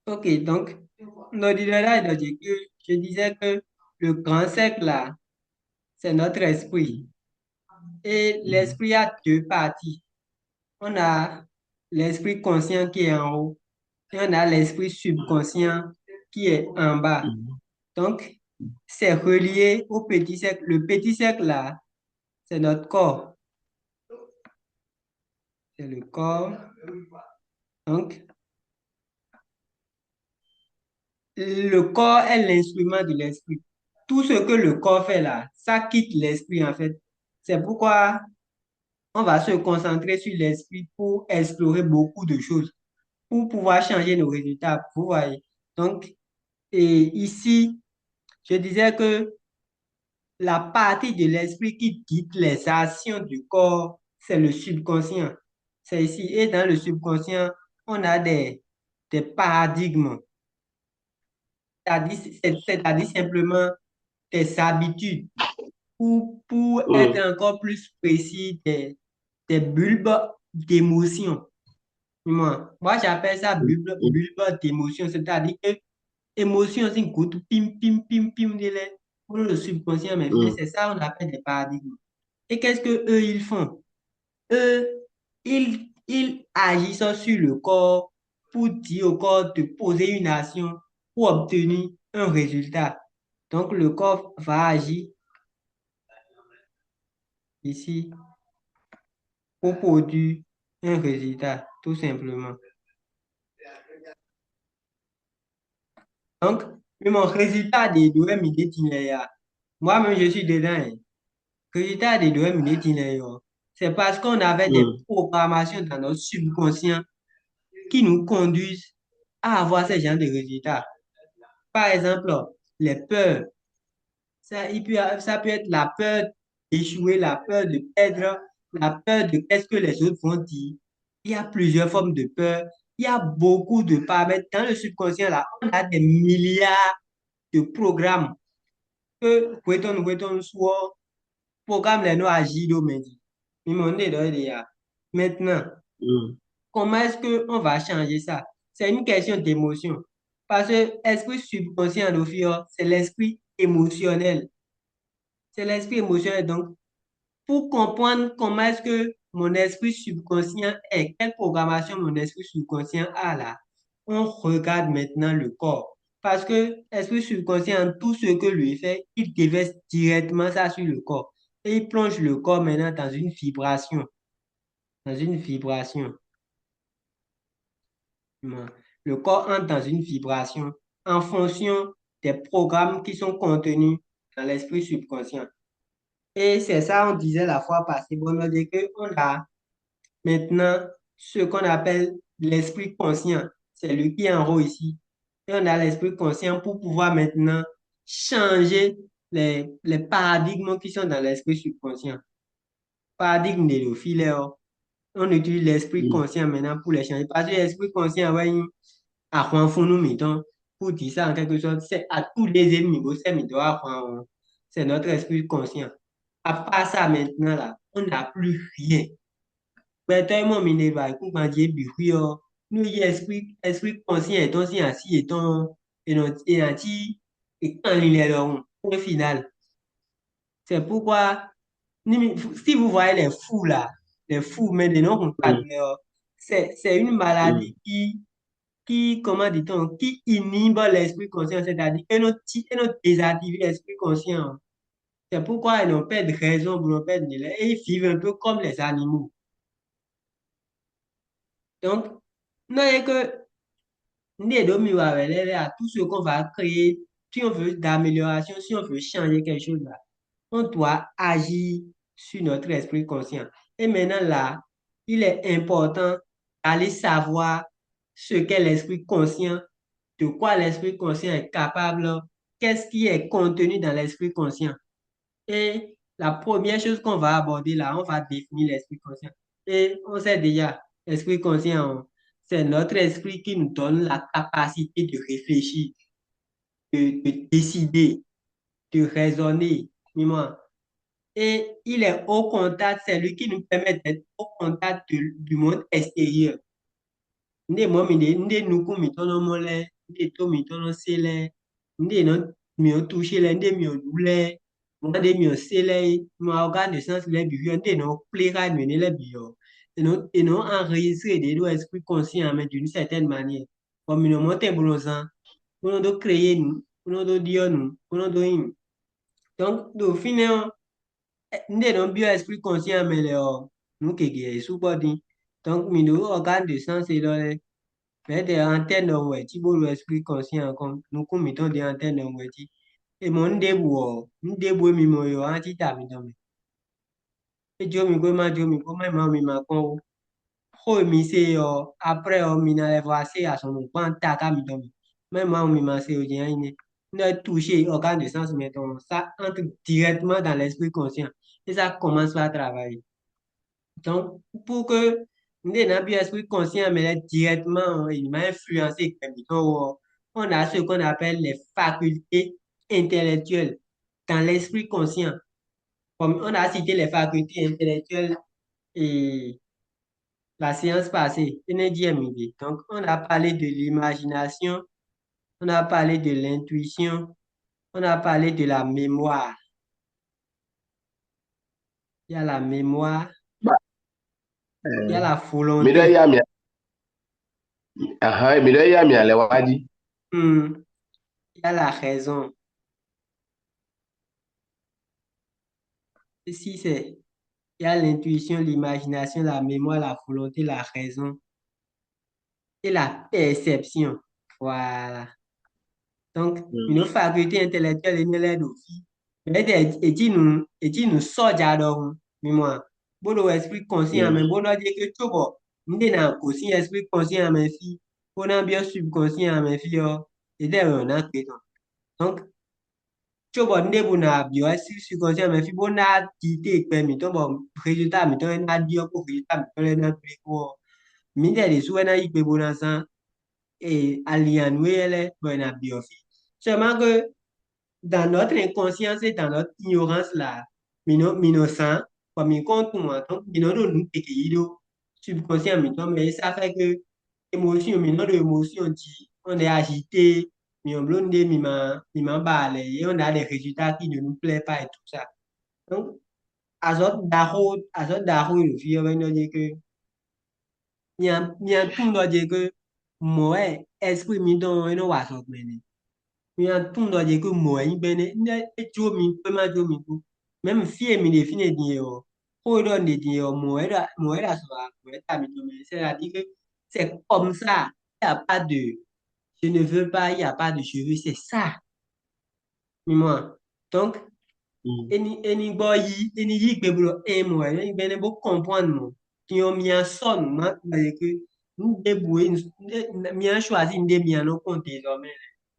Ok, donc, je disais que le grand cercle là, c'est notre esprit. Et Mhm. l'esprit a deux parties. On a l'esprit conscient qui est en haut et on a l'esprit subconscient qui est en bas. Mhm. Donc, c'est relié au petit cercle. Le petit cercle là, c'est notre corps. C'est le corps. Donc, le corps est l'instrument de l'esprit. Tout ce que le corps fait là, ça quitte l'esprit en fait. C'est pourquoi on va se concentrer sur l'esprit pour explorer beaucoup de choses, pour pouvoir changer nos résultats. Vous voyez. Donc, et ici, je disais que la partie de l'esprit qui guide les actions du corps, c'est le subconscient. C'est ici. Et dans le subconscient, on a des paradigmes. C'est-à-dire simplement des habitudes ou pour être Mhm. encore plus précis, des bulbes d'émotion. Moi, j'appelle ça bulbe d'émotion, c'est-à-dire que émotion, c'est une goutte, pim, pim, pim, pim, de lait. Pour le subconscient, mais Mhm. c'est ça qu'on appelle des paradigmes. Et qu'est-ce que eux, ils font? Eux, ils agissent sur le corps pour dire au corps de poser une action pour obtenir un résultat. Donc, le corps va agir ici pour produire un résultat, tout simplement. Donc, mon résultat de doit me déterminer. Moi-même, je suis dedans. Hein. Résultat de doit me déterminer. C'est parce qu'on avait des Mhm. programmations dans notre subconscient qui nous conduisent à avoir ce genre de résultats. Par exemple, les peurs. Ça peut être la peur d'échouer, la peur de perdre, la peur de qu'est-ce que les autres vont dire. Il y a plusieurs formes de peur. Il y a beaucoup de paramètres. Dans le subconscient, là, on a des milliards de programmes que Kweton soit programme les noirs agir d'aujourd'hui. Mais mon nez doit dire, maintenant, Mhm. comment est-ce qu'on va changer ça? C'est une question d'émotion. Parce que l'esprit subconscient, c'est l'esprit émotionnel. C'est l'esprit émotionnel. Donc, pour comprendre comment est-ce que mon esprit subconscient est, quelle programmation mon esprit subconscient a là, on regarde maintenant le corps. Parce que l'esprit subconscient, tout ce que lui fait, il déverse directement ça sur le corps. Et il plonge le corps maintenant dans une vibration. Dans une vibration. Le corps entre dans une vibration en fonction des programmes qui sont contenus dans l'esprit subconscient. Et c'est ça, on disait la fois passée, bon, on dit qu'on a maintenant ce qu'on appelle l'esprit conscient. C'est lui qui est en haut ici. Et on a l'esprit conscient pour pouvoir maintenant changer les paradigmes qui sont dans l'esprit subconscient. Paradigme de l'ophilie, on utilise l'esprit Mhm. conscient maintenant pour les changer. Parce que l'esprit conscient, ouais, à quoi font nous mettons, pour dire ça en quelque sorte, c'est à tous les niveaux, c'est c'est notre esprit conscient. À part ça maintenant là, on n'a plus rien. Maintenant, mon minéral, pour quand j'ai bu, nous y esprit conscient est aussi ainsi et anti et quand il est là, au final. C'est pourquoi si vous voyez les fous là, les fous maintenant qu'on parle, Mhm. c'est une maladie Mhm. comment dit-on, qui inhibe l'esprit conscient, c'est-à-dire que nous désactive l'esprit conscient. C'est pourquoi ils n'ont pas de raison pour nous perdre de l'air et ils vivent un peu comme les animaux. Donc, non, et que à tout ce qu'on va créer, si on veut d'amélioration, si on veut changer quelque chose là, on doit agir sur notre esprit conscient. Et maintenant là, il est important d'aller savoir ce qu'est l'esprit conscient, de quoi l'esprit conscient est capable, qu'est-ce qui est contenu dans l'esprit conscient. Et la première chose qu'on va aborder là, on va définir l'esprit conscient. Et on sait déjà, l'esprit conscient, c'est notre esprit qui nous donne la capacité de réfléchir, de décider, de raisonner. Dis-moi. Et il est au contact, c'est lui qui nous permet d'être au contact du monde extérieur. Nde mo mi de nde nuku mi tono mo le nde to mi to no se le nde no mi o touché le nde mi o lu le nde mi o se le ma organe de sens le bi nde no pléra mene le bi yo et non enregistrer des do esprit conscient mais d'une certaine manière comme no monte bronzan uno do créer nous uno do dio nous uno do in donc do fine nde no bio esprit conscient mais le nu keke e su body donc mi do organe de sens e lo le peut-être antenne no we ti bo lo esprit conscient comme nu ku mi ton de antenne no we ti e mo nde bu mi mo yo anti ta mi don mi e jo mi go ma jo mi go ma mi ma kon o ho mi se yo après mi na le voir se a son pan ta ka mi don mi même moi mi ma se o je ine ne toucher organe de sens mais donc ça entre directement dans l'esprit conscient et ça commence à travailler. Donc, pour que nous ayons un esprit conscient, mais là, directement, il m'a influencé. Donc, on a ce qu'on appelle les facultés intellectuelles dans l'esprit conscient. Comme on a cité les facultés intellectuelles et la séance passée, donc on a parlé de l'imagination, on a parlé de l'intuition, on a parlé de la mémoire. Il y a la mémoire, Ba, il y a eh, la mi do volonté, ya mi aha mi do ya mi ale waji. il y a la raison. Si c'est Il y a l'intuition, l'imagination, la mémoire, la volonté, la raison et la perception. Voilà. Donc, une faculté intellectuelle est l'aide aussi. Et tu nous sort d'adore, moi. Bon, esprit conscient, mais bon, on dit que tout bon. Nous sommes aussi esprit conscient, mais si, on a bien subconscient, mais si, et d'ailleurs, on a créé. Donc, coba ndị bụ na bio si conscient mais fi bona tite pe mi to bo résultat mi to na dio ko résultat mi to na pe ko mi de de su na ipe bona san alien we ele bo na bio fi seulement que dans notre inconscience et dans notre ignorance là mi no san comme mi compte moi donc mi no do nous peke ido subconscient mi to mais ça fait que émotion mi no de émotion dit on est agité mais on blonde mi ma balle et on a des résultats qui ne nous plaisent pas et tout ça. Donc, à ce il faut dire que, il y a tout le dire que, moi, esprit mi don, et non, wa sok mene. Il y a tout le dire que, moi, il bene, ne, jo mi, pe ma jo mi ku. Même si mi définit dit, pour donner dit, moi, là, soit, moi, ta mi don, c'est-à-dire que, c'est comme ça. Il n'y a pas de, je ne veux pas, il n'y a pas de cheveux, c'est ça, moi. Donc, eni yi gbe bro emo eni bene bo comprendre mo qui ont mis en son ma que nous débrouiller mi a choisi de mi no compte désormais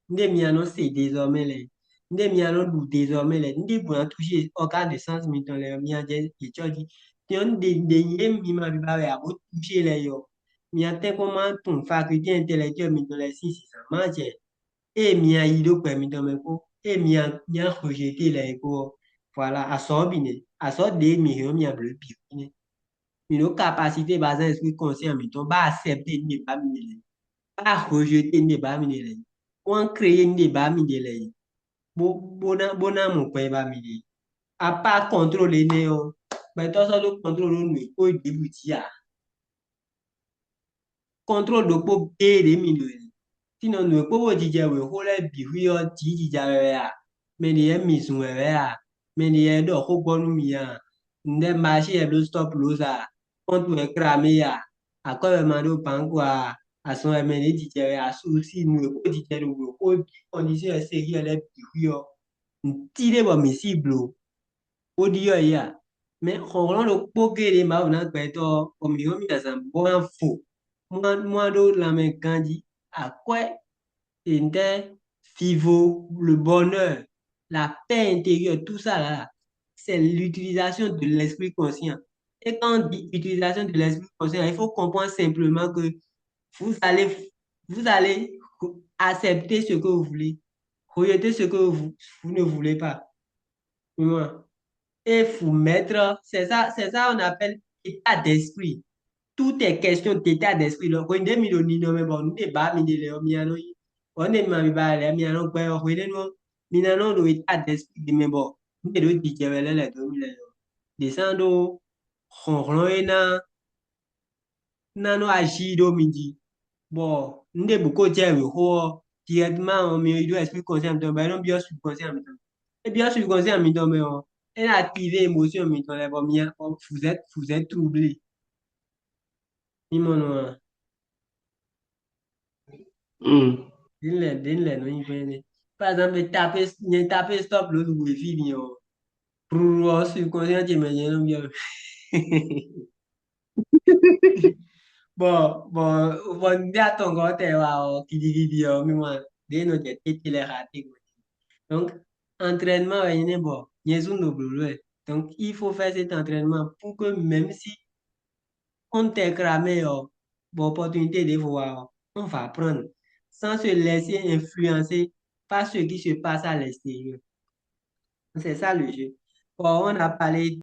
de mi no c'est désormais les de mi no du désormais les de pour toucher aucun de sens mi dans les mi a dit et tu dis tu on de mi ma bi ba ya bo toucher les yo mi a te comment ton faculté intellectuelle mi dans les six ça mange et mi a ido kwa mi dans mes ko et mi a rejeté les ko voilà, à sort de mi mi a bleu pi. Une capacité basée esprit conscient, mais on va accepter ne pas mi pas rejeter ne pas mi on créer ne pas mi bona mon point pas mi à pas contrôler néo mais toi ça le contrôle nous au début tia contrôle de pop et de mi sinon nous popo jija we hole bi hu yo ti jija we ya me ni e mi sun we ya me ni e do ko gbonu mi ya nde ma shi e do stop losa on tu e kra mi ya ako we ma do pangwa ason e me ni jija we asu si nu e ko jija do we ko bi condition e se ri ele bi hu yo nti de bo mi si blo o di yo ya me ronron lo poke de ma na pe to o mi o mi asan bo an fo moi do la me kanji akwe c'était vivre le bonheur, la paix intérieure, tout ça là, c'est l'utilisation de l'esprit conscient. Et quand on dit utilisation de l'esprit conscient, il faut comprendre simplement que vous allez, vous allez accepter ce que vous voulez, rejeter ce que vous ne voulez pas. Ouais. Et vous mettre, c'est ça on appelle état d'esprit. Tout est question d'état d'esprit. Donc, on est mis au nino, mais bon, nous, débat, mais honnêtement, il va aller, il y a un peu de nous, il y a un état d'esprit, mais bon, il y a des gens qui les dominer. Descendre, ronron, et non agir au midi. Bon, nous avons beaucoup de choses, directement, mais il doit esprit conscient, mais non, bien subconscient. Et bien subconscient, mais non, mais elle a activé l'émotion, mais dans les premiers, vous êtes troublé. Il Hmm. Dinle no ipene. Par exemple, taper stop l'autre wifi bien. Pour subconscient, tu me dis bien. Bon, dia ton côté wa qui dit bien, mais moi, des notes et les ratés. Donc, entraînement, il est bon. Il y a un double. Donc, il faut faire cet entraînement pour que même si on t'est cramé, bon, opportunité de voir, on va apprendre sans se laisser influencer par ce qui se passe à l'extérieur. C'est ça le jeu. Bon, on a parlé